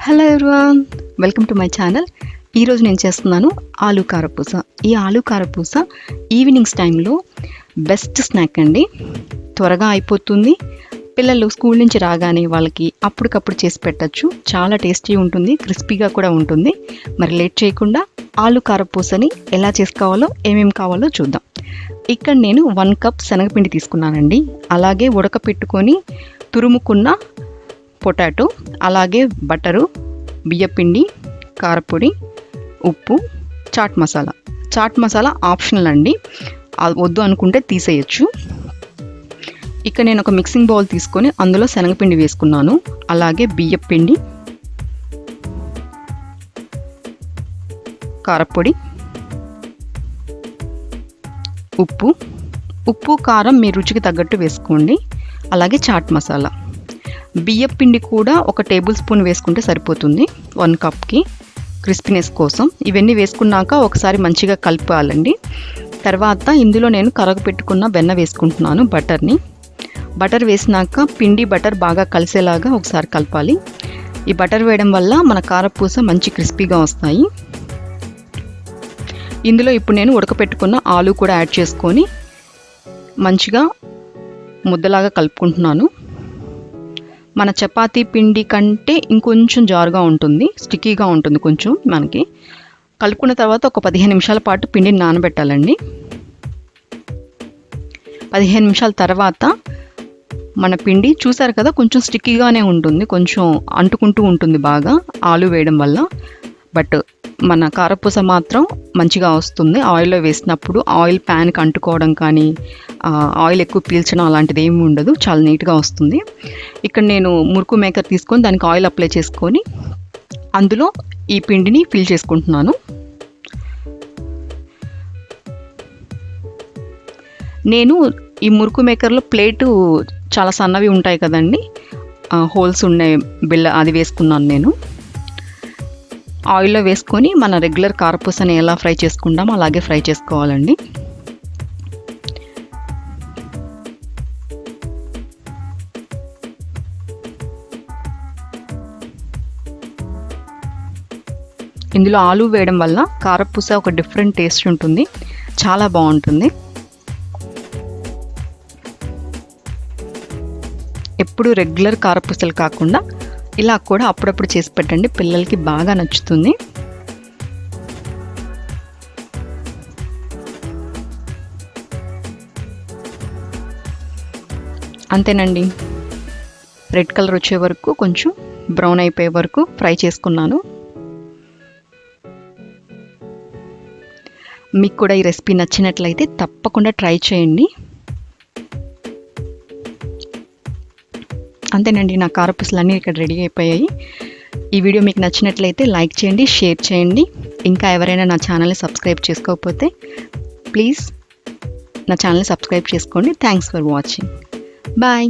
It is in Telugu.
Hello everyone, welcome to my channel. ఈరోజు నేను చేస్తున్నాను ఆలూ కారపూస. ఈ ఆలూ కారపూస ఈవినింగ్స్ టైంలో బెస్ట్ స్నాక్ అండి. త్వరగా అయిపోతుంది. పిల్లలు స్కూల్ నుంచి రాగానే వాళ్ళకి అప్పటికప్పుడు చేసి పెట్టచ్చు. చాలా టేస్టీ ఉంటుంది, క్రిస్పీగా కూడా ఉంటుంది. మరి లేట్ చేయకుండా ఆలూ కారపూసని ఎలా చేసుకోవాలో, ఏమేమి కావాలో చూద్దాం. ఇక్కడ నేను 1 కప్ శనగపిండి తీసుకున్నానండి. అలాగే ఉడకపెట్టుకొని తురుముకున్న పొటాటో, అలాగే బటరు, బియ్యపిండి, కారపొడి, ఉప్పు, చాట్ మసాలా ఆప్షనల్ అండి, వద్దు అనుకుంటే తీసేయచ్చు. ఇక నేను ఒక మిక్సింగ్ బౌల్ తీసుకొని అందులో శనగపిండి వేసుకున్నాను. అలాగే బియ్యపిండి, కారపొడి, ఉప్పు కారం మీ రుచికి తగ్గట్టు వేసుకోండి. అలాగే చాట్ మసాలా, బియ్యపిండి కూడా 1 టేబుల్ స్పూన్ వేసుకుంటే సరిపోతుంది 1 కప్కి, క్రిస్పీనెస్ కోసం. ఇవన్నీ వేసుకున్నాక ఒకసారి మంచిగా కలపాలండి. తర్వాత ఇందులో నేను కరగపెట్టుకున్న వెన్న వేసుకుంటున్నాను, బటర్ వేసినాక పిండి బటర్ బాగా కలిసేలాగా ఒకసారి కలపాలి. ఈ బటర్ వేయడం వల్ల మన కారపూస మంచి క్రిస్పీగా వస్తాయి. ఇందులో ఇప్పుడు నేను ఉడకపెట్టుకున్న ఆలు కూడా యాడ్ చేసుకొని మంచిగా ముద్దలాగా కలుపుకుంటున్నాను. మన చపాతీ పిండి కంటే ఇంకొంచెం జారుగా ఉంటుంది, స్టిక్కీగా ఉంటుంది కొంచెం. మనకి కలుపుకున్న తర్వాత ఒక 15 నిమిషాల పాటు పిండిని నానబెట్టాలండి. 15 నిమిషాల తర్వాత మన పిండి చూసారు కదా, కొంచెం స్టిక్కీగానే ఉంటుంది, కొంచెం అంటుకుంటూ ఉంటుంది బాగా ఆలు వేయడం వల్ల. బట్ మన కారపూస మాత్రం మంచిగా వస్తుంది. ఆయిల్లో వేసినప్పుడు ఆయిల్ ప్యాన్కి అంటుకోవడం కానీ, ఆయిల్ ఎక్కువ పీల్చడం అలాంటిది ఏమి ఉండదు, చాలా నీట్గా వస్తుంది. ఇక్కడ నేను మురుకు మేకర్ తీసుకొని దానికి ఆయిల్ అప్లై చేసుకొని అందులో ఈ పిండిని ఫిల్ చేసుకుంటున్నాను. నేను ఈ మురుకు మేకర్లో ప్లేటు చాలా సన్నవి ఉంటాయి కదండి, హోల్స్ ఉండే బిళ్ళ, అది వేసుకున్నాను నేను. ఆయిల్లో వేసుకొని మన రెగ్యులర్ కారపూసని ఎలా ఫ్రై చేసుకుంటామో అలాగే ఫ్రై చేసుకోవాలండి. ఇందులో ఆలు వేయడం వల్ల కారపూస ఒక డిఫరెంట్ టేస్ట్ ఉంటుంది, చాలా బాగుంటుంది. ఎప్పుడు రెగ్యులర్ కారపూసలు కాకుండా ఇలా కూడా అప్పుడప్పుడు చేసి పెట్టండి, పిల్లలకి బాగా నచ్చుతుంది. అంతేనండి, రెడ్ కలర్ వచ్చే వరకు, కొంచెం బ్రౌన్ అయిపోయే వరకు ఫ్రై చేసుకున్నాను. మీకు కూడా ఈ రెసిపీ నచ్చినట్లయితే తప్పకుండా ట్రై చేయండి. అంతేనండి, నా కారపూసలు అన్నీ ఇక్కడ రెడీ అయిపోయాయి. ఈ వీడియో మీకు నచ్చినట్లయితే లైక్ చేయండి, షేర్ చేయండి. ఇంకా ఎవరైనా నా ఛానల్ని సబ్స్క్రైబ్ చేసుకోకపోతే ప్లీజ్ నా ఛానల్ని సబ్స్క్రైబ్ చేసుకోండి. Thanks for watching. బాయ్.